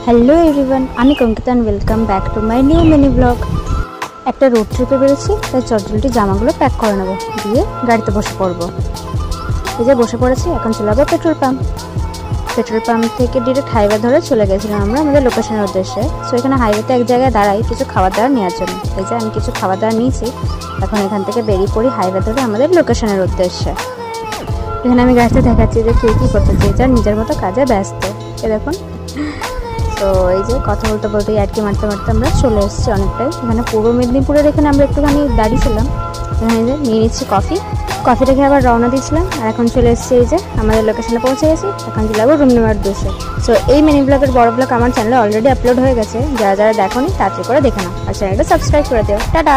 Hello everyone, আমি Kankita and welcome back to my new mini vlog. একটা road ট্রিপে বেরোচ্ছি, তাই চটজলটি জামাগুলো প্যাক করে নেবো, দিয়ে গাড়িতে বসে পড়বো। এই যে বসে পড়েছি, এখন চলে যাবো পেট্রোল পাম্প। পেট্রোল পাম্প থেকে ডিরেক্ট হাইওয়ে ধরে চলে গেছিলাম আমরা আমাদের লোকেশনের উদ্দেশ্যে। সো এখানে হাইওয়েতে এক জায়গায় দাঁড়াই কিছু খাবার দাবার নেওয়ার জন্য। এই যে আমি কিছু খাবার দাবার নিয়েছি, এখন এখান থেকে বেরিয়ে পড়ি হাইওয়ে ধরে আমাদের লোকেশনের উদ্দেশ্যে। এখানে আমি গাড়িতে দেখাচ্ছি যে কে কী করতে চেয়েছে, নিজের মতো কাজে ব্যস্ত। এ দেখুন। তো এই যে কথা বলতে বলতেই আটকে মারতে মারতে আমরা চলে এসেছি অনেকটাই। এখানে পূর্ব মেদিনীপুরের এখানে আমরা একটুখানি দাঁড়িয়েছিলাম। এখানে যে নিয়ে নিচ্ছি কফি রেখে আবার রওনা দিয়েছিলাম। আর এখন চলে এসেছি, এই যে আমাদের লোকেশনে পৌঁছে গেছি। এখন চলে যাবো রুম নাম্বার 200। সো এই মিনি ব্লগের বড় ব্লগ আমার চ্যানেলে অলরেডি আপলোড হয়ে গেছে, যারা যারা দেখোনি তাড়াতাড়ি করে দেখে নাও আর চ্যানেলটা সাবস্ক্রাইব করে দিও। টাটা।